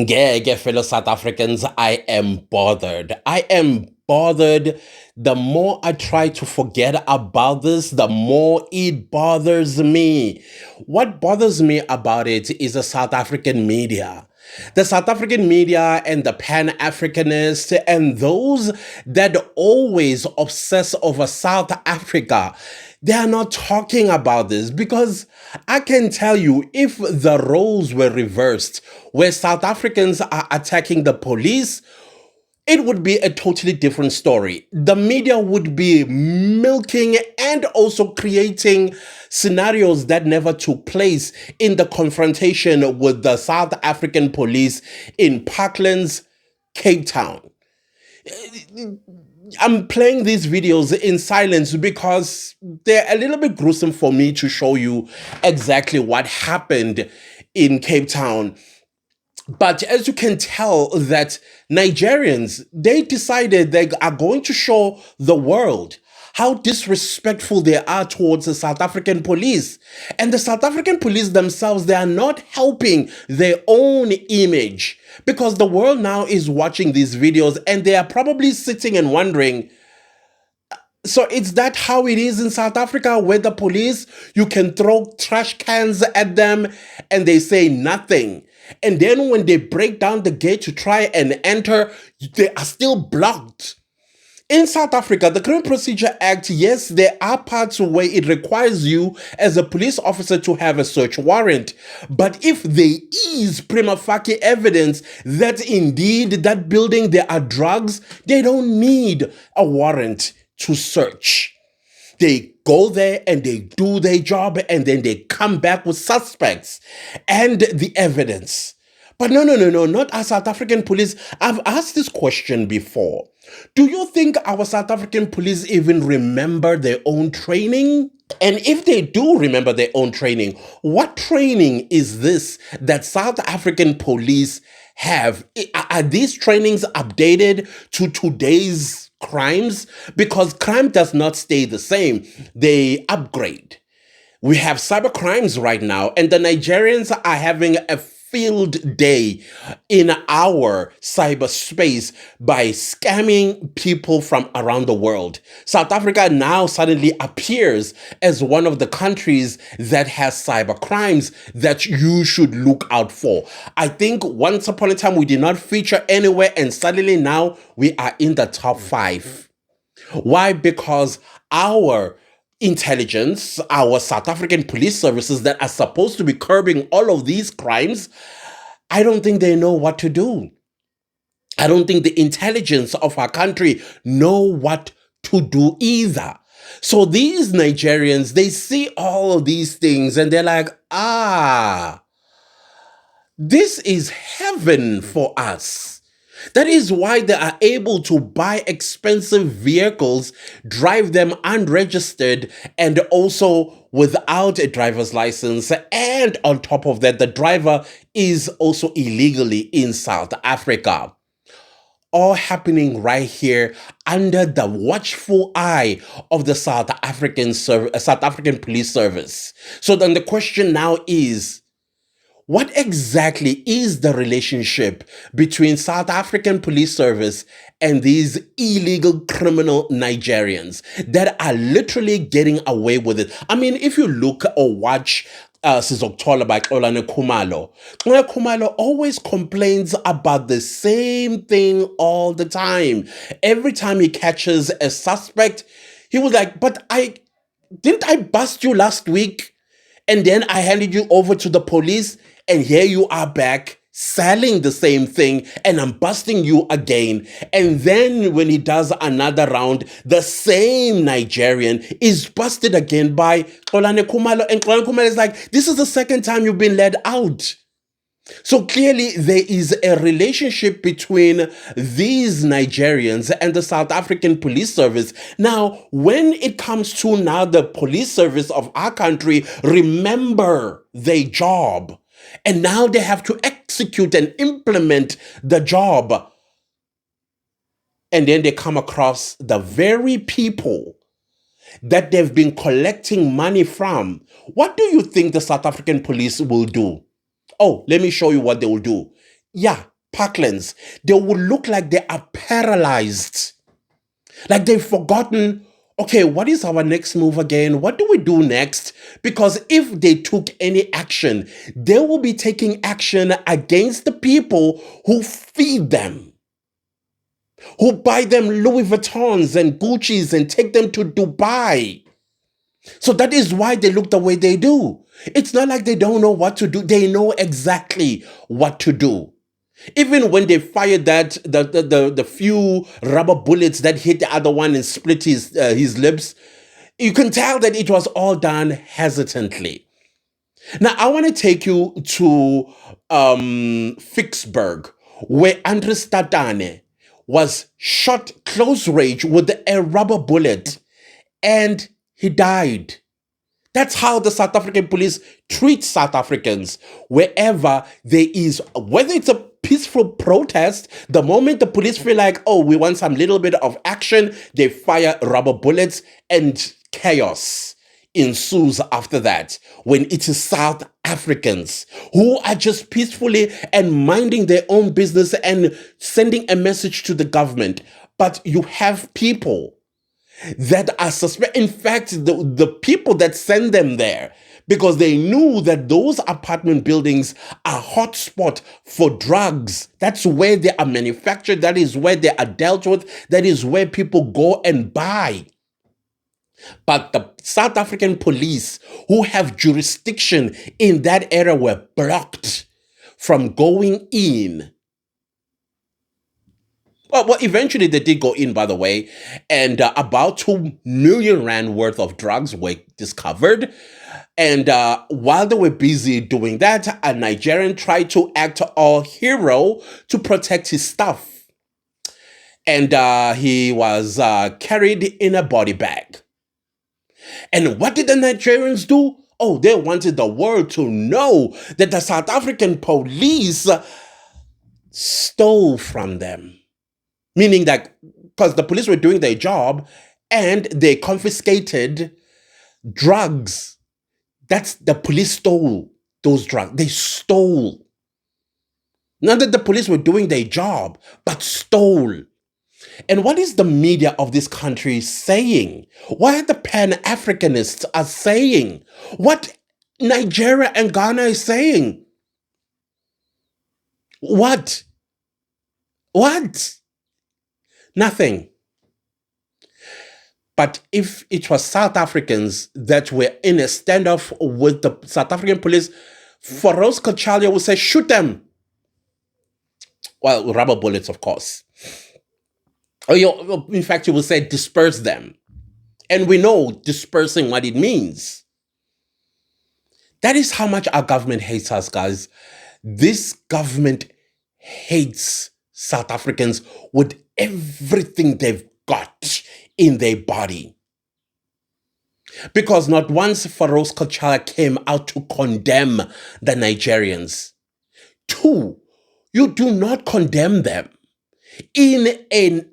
Yeah, fellow South Africans, I am bothered. I am bothered. The more I try to forget about this, the more it bothers me. What bothers me about it is the South African media. The South African media and the Pan Africanists and those that always obsess over South Africa, they are not talking about this because I can tell you if the roles were reversed, where South Africans are attacking the police, it would be a totally different story. The media would be milking and also creating scenarios that never took place in the confrontation with the South African police in Parklands, Cape Town. I'm playing these videos in silence because they're a little bit gruesome for me to show you exactly what happened in Cape Town. But as you can tell that Nigerians, they decided they are going to show the world how disrespectful they are towards the South African police. And the South African police themselves, they are not helping their own image because the world now is watching these videos and they are probably sitting and wondering, so it's that how it is in South Africa where the police, you can throw trash cans at them and they say nothing. And then when they break down the gate to try and enter, they are still blocked. In South Africa, the Criminal Procedure Act, yes, there are parts where it requires you as a police officer to have a search warrant. But if there is prima facie evidence that indeed that building there are drugs, they don't need a warrant to search. They go there and they do their job and then they come back with suspects and the evidence. But no, not our South African police. I've asked this question before. Do you think our South African police even remember their own training? And if they do remember their own training, what training is this that South African police have? Are these trainings updated to today's crimes? Because crime does not stay the same, they upgrade. We have cyber crimes right now, and the Nigerians are having a field day in our cyberspace by scamming people from around the world. South Africa now suddenly appears as one of the countries that has cyber crimes that you should look out for. I think once upon a time we did not feature anywhere, and suddenly now we are in the top 5. Why? Because our intelligence, our South African police services that are supposed to be curbing all of these crimes, I don't think they know what to do. I don't think the intelligence of our country know what to do either. So these Nigerians, they see all of these things and they're like, this is heaven for us. That is why they are able to buy expensive vehicles, drive them unregistered, and also without a driver's license. And on top of that, the driver is also illegally in South Africa. All happening right here under the watchful eye of the South African Police Service. So then the question now is, what exactly is the relationship between South African Police Service and these illegal criminal Nigerians that are literally getting away with it? I mean, if you look or watch Sizokuthola by Xolani Khumalo, Xolani Khumalo always complains about the same thing all the time. Every time he catches a suspect, he was like, but didn't I bust you last week? And then I handed you over to the police, and here you are back selling the same thing, and I'm busting you again. And then when he does another round, the same Nigerian is busted again by Xolani Khumalo, and Xolani Khumalo is like, this is the second time you've been let out. So clearly there is a relationship between these Nigerians and the South African Police Service. Now, when it comes to now the police service of our country, remember their job. And now they have to execute and implement the job. And then they come across the very people that they've been collecting money from. What do you think the South African police will do? Oh, let me show you what they will do. yeah, parklands, they will look like they are paralyzed. Like they've forgotten, okay, what is our next move again? What do we do next? Because if they took any action, they will be taking action against the people who feed them, who buy them Louis Vuittons and Gucci's and take them to Dubai. So that is why they look the way they do. It's not like they don't know what to do. They know exactly what to do. Even when they fired the few rubber bullets that hit the other one and split his lips, you can tell that it was all done hesitantly. Now, I want to take you to Vicksburg, where Andres Tatane was shot close range with a rubber bullet and he died. That's how the South African police treat South Africans wherever there is, whether it's a peaceful protest, the moment the police feel like, oh, we want some little bit of action, they fire rubber bullets and chaos ensues after that. When it is South Africans who are just peacefully and minding their own business and sending a message to the government. But you have people that are suspect. In fact, the people that send them there, because they knew that those apartment buildings are hotspot for drugs. That's where they are manufactured. That is where they are dealt with. That is where people go and buy. But the South African police who have jurisdiction in that area were blocked from going in. Well, eventually they did go in, by the way, and about 2 million rand worth of drugs were discovered. And while they were busy doing that, a Nigerian tried to act all hero to protect his stuff. And he was carried in a body bag. And what did the Nigerians do? Oh, they wanted the world to know that the South African police stole from them. Meaning that because the police were doing their job and they confiscated drugs. That's the police stole those drugs. They stole. Not that the police were doing their job, but stole. And what is the media of this country saying? What the Pan-Africanists are saying? What Nigeria and Ghana is saying? What? Nothing. But if it was South Africans that were in a standoff with the South African police, Farouz Kachalia would say, shoot them. Well, rubber bullets, of course. Or in fact, you would say disperse them. And we know dispersing what it means. That is how much our government hates us, guys. This government hates South Africans with everything they've got in their body. Because not once Farouz Kachalia came out to condemn the Nigerians. 2, you do not condemn them in a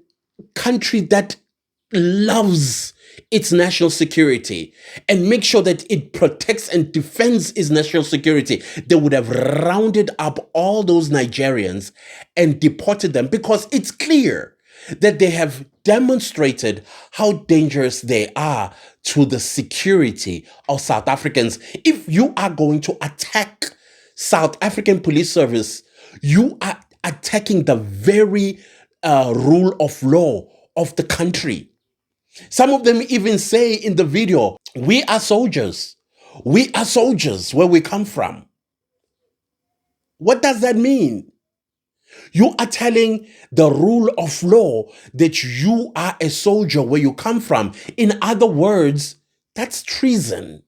country that loves its national security and make sure that it protects and defends its national security. They would have rounded up all those Nigerians and deported them, because it's clear that they have demonstrated how dangerous they are to the security of South Africans. If you are going to attack South African police service, you are attacking the very rule of law of the country. Some of them even say in the video, we are soldiers. We are soldiers where we come from. What does that mean? You are telling the rule of law that you are a soldier where you come from. In other words, that's treason.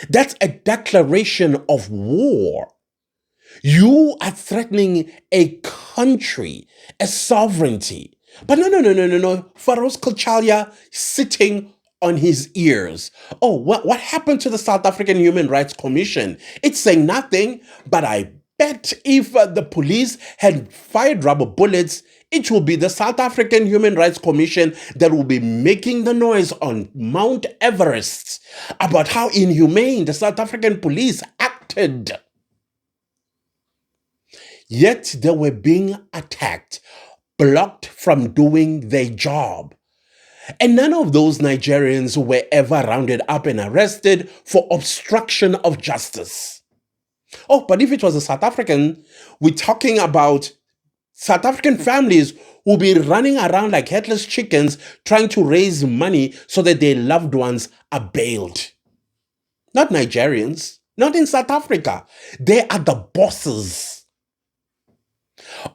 That's a declaration of war. You are threatening a country, a sovereignty. But no. Farouz Kachalia sitting on his ears. Oh, what happened to the South African Human Rights Commission? It's saying nothing, but I bet if the police had fired rubber bullets, it will be the South African Human Rights Commission that will be making the noise on Mount Everest about how inhumane the South African police acted. Yet they were being attacked, blocked from doing their job. And none of those Nigerians were ever rounded up and arrested for obstruction of justice. Oh, but if it was a South African, we're talking about South African families who will be running around like headless chickens trying to raise money so that their loved ones are bailed. Not Nigerians, not in South Africa. They are the bosses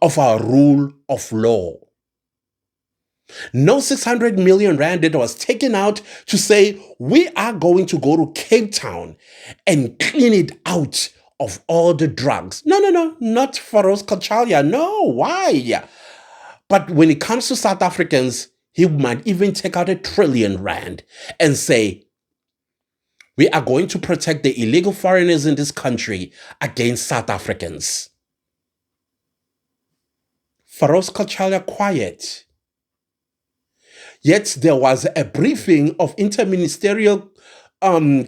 of our rule of law. No 600 million rand that was taken out to say, we are going to go to Cape Town and clean it out of all the drugs. No, not Farouz Kachalia. No, why? But when it comes to South Africans, he might even take out 1 trillion rand and say, we are going to protect the illegal foreigners in this country against South Africans. Farouz Kachalia quiet. Yet there was a briefing of interministerial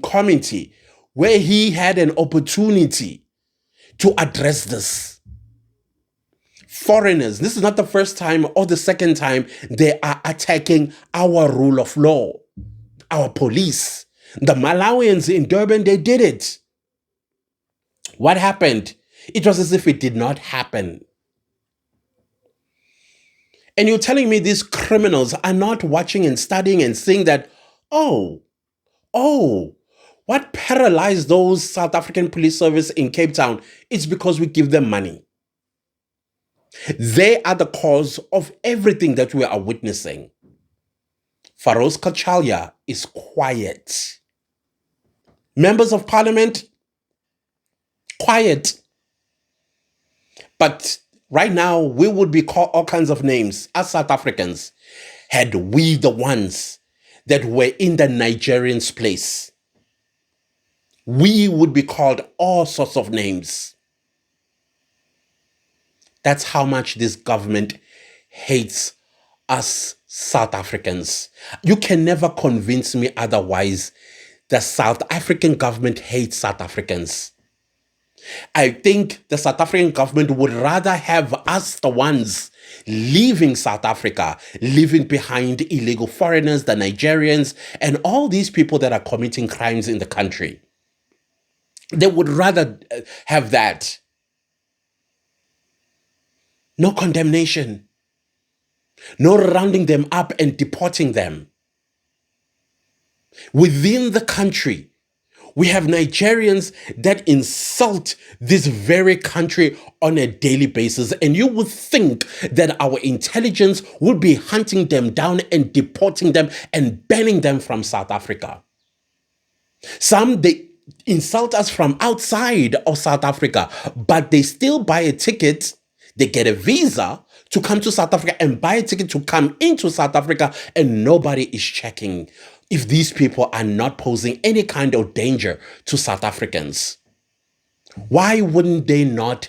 committee where he had an opportunity to address this. Foreigners, this is not the first time or the second time they are attacking our rule of law, our police. The Malawians in Durban, they did it. What happened? It was as if it did not happen. And you're telling me these criminals are not watching and studying and seeing that, oh, what paralyzed those South African police service in Cape Town is because we give them money. They are the cause of everything that we are witnessing. Farouz Kachalia is quiet. Members of parliament, quiet. But right now, we would be called all kinds of names as South Africans had we the ones that were in the Nigerians' place. We would be called all sorts of names. That's how much this government hates us South Africans. You can never convince me otherwise. The South African government hates South Africans. I think the South African government would rather have us, the ones leaving South Africa, leaving behind illegal foreigners, the Nigerians, and all these people that are committing crimes in the country. They would rather have that. No condemnation. No rounding them up and deporting them. Within the country, we have Nigerians that insult this very country on a daily basis. And you would think that our intelligence would be hunting them down and deporting them and banning them from South Africa. Some, they insult us from outside of South Africa, but they still buy a ticket. They get a visa to come to South Africa and buy a ticket to come into South Africa, and nobody is checking if these people are not posing any kind of danger to South Africans. Why wouldn't they not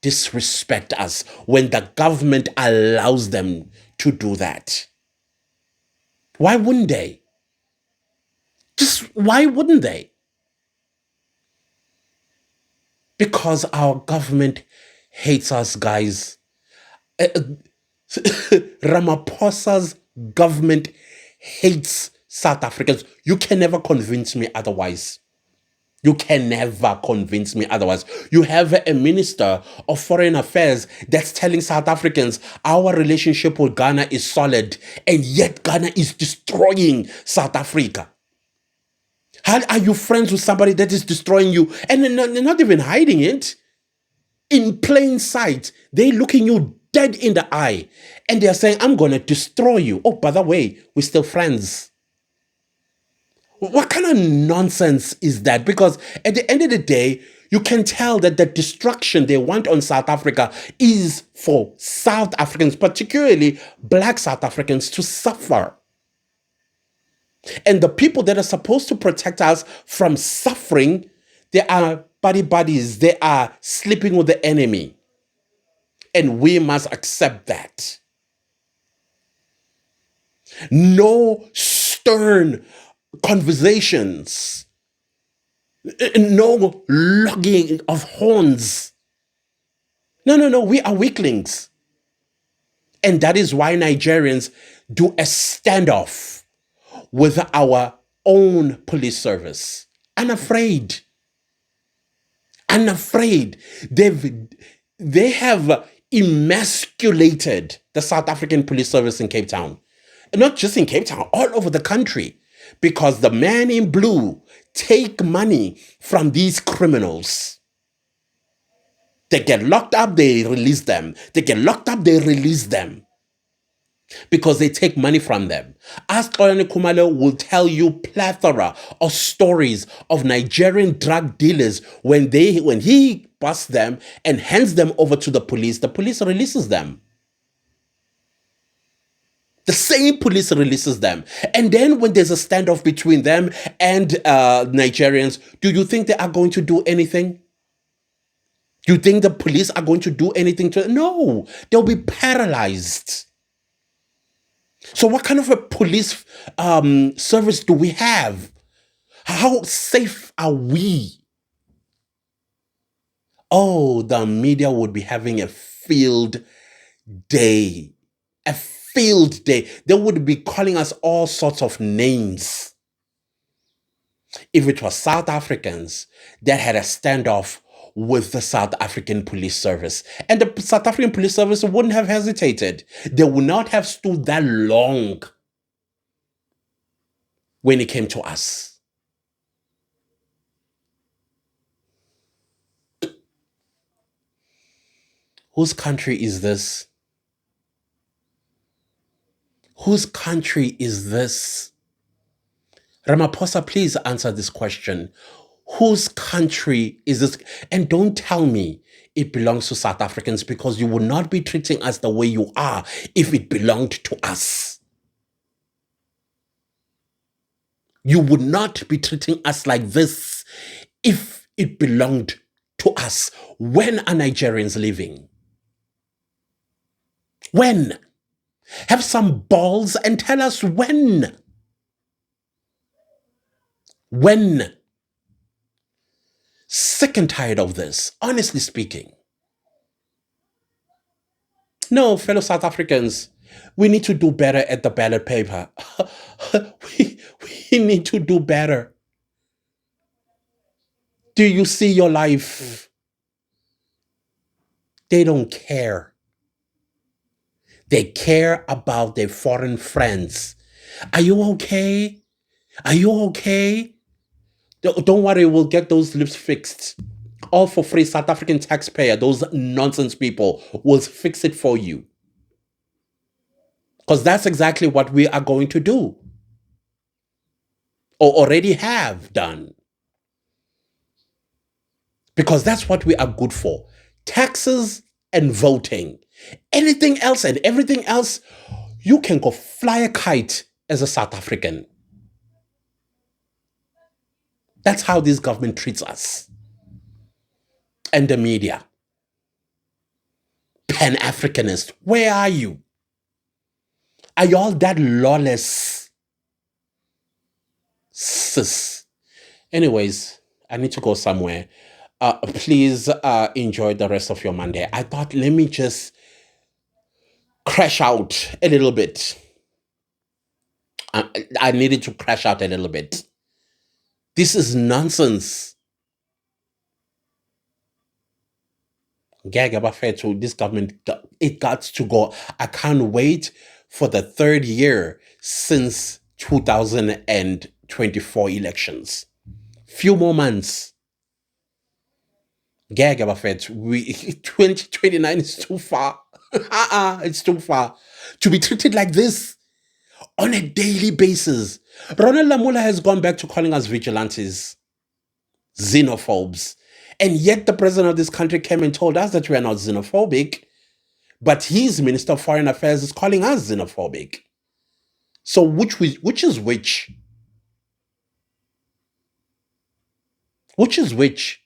disrespect us when the government allows them to do that? Why wouldn't they? Just why wouldn't they? Because our government hates us, guys. Ramaphosa's government hates South Africans. You can never convince me otherwise. You can never convince me otherwise. You have a minister of foreign affairs that's telling South Africans our relationship with Ghana is solid, and yet Ghana is destroying South Africa. How are you friends with somebody that is destroying you and they're not even hiding it? In plain sight, they're looking you dead in the eye and they're saying, I'm going to destroy you. Oh, by the way, we're still friends. What kind of nonsense is that? Because at the end of the day, you can tell that the destruction they want on South Africa is for South Africans, particularly Black South Africans, to suffer. And the people that are supposed to protect us from suffering, they are buddies. They are sleeping with the enemy. And we must accept that. No stern conversations. No logging of horns. No. We are weaklings. And that is why Nigerians do a standoff with our own police service. Unafraid. Unafraid. They have emasculated the South African police service in Cape Town. Not just in Cape Town, all over the country. Because the man in blue take money from these criminals. They get locked up, they release them. They get locked up, they release them. Because they take money from them. Ask Xolani Khumalo will tell you plethora of stories of Nigerian drug dealers when he busts them and hands them over to the police releases them. The same police releases them. And then when there's a standoff between them and Nigerians, do you think they are going to do anything? Do you think the police are going to do anything to them? No, they'll be paralyzed. So what kind of a police service do we have? How safe are we? Oh, the media would be having a field day. A field day. They would be calling us all sorts of names. If it was South Africans that had a standoff with the South African police service. And the South African police service wouldn't have hesitated. They would not have stood that long when it came to us. Whose country is this? Whose country is this? Ramaphosa, please answer this question. Whose country is this? And don't tell me it belongs to South Africans, because you would not be treating us the way you are if it belonged to us. You would not be treating us like this if it belonged to us. When are Nigerians leaving? When? Have some balls and tell us when. When? Sick and tired of this, honestly speaking. No, fellow South Africans, we need to do better at the ballot paper. we need to do better. Do you see your life? They don't care. They care about their foreign friends. Are you okay? Are you okay? Don't worry, we'll get those lips fixed. All for free. South African taxpayer, those nonsense people will fix it for you. Because that's exactly what we are going to do. Or already have done. Because that's what we are good for. Taxes and voting. Anything else and everything else, you can go fly a kite as a South African. That's how this government treats us. And the media. Pan-Africanist, where are you? Are y'all that lawless? Sis. Anyways, I need to go somewhere. Please enjoy the rest of your Monday. I thought, let me just crash out a little bit. I needed to crash out a little bit. This is nonsense. This government, it got to go. I can't wait for the third year since 2024 elections. Few more months. 2029 is too far. It's too far to be treated like this on a daily basis. Ronald Lamola has gone back to calling us vigilantes, xenophobes. And yet the president of this country came and told us that we are not xenophobic, but his Minister of Foreign Affairs is calling us xenophobic. So which is which? Which is which?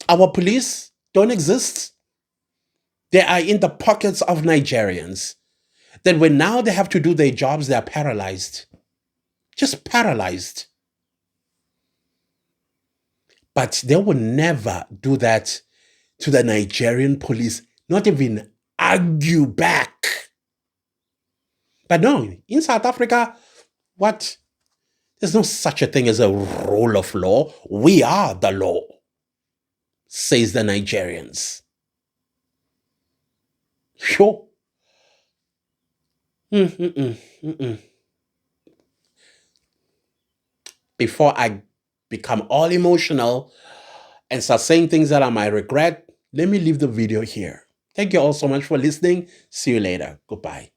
Our police don't exist. They are in the pockets of Nigerians. Then when now they have to do their jobs, they are paralyzed. Just paralyzed. But they will never do that to the Nigerian police, not even argue back. But no, in South Africa, what? There's no such a thing as a rule of law. We are the law, says the Nigerians. Sure. Before I become all emotional and start saying things that I might regret, let me leave the video here. Thank you all so much for listening. See you later. Goodbye.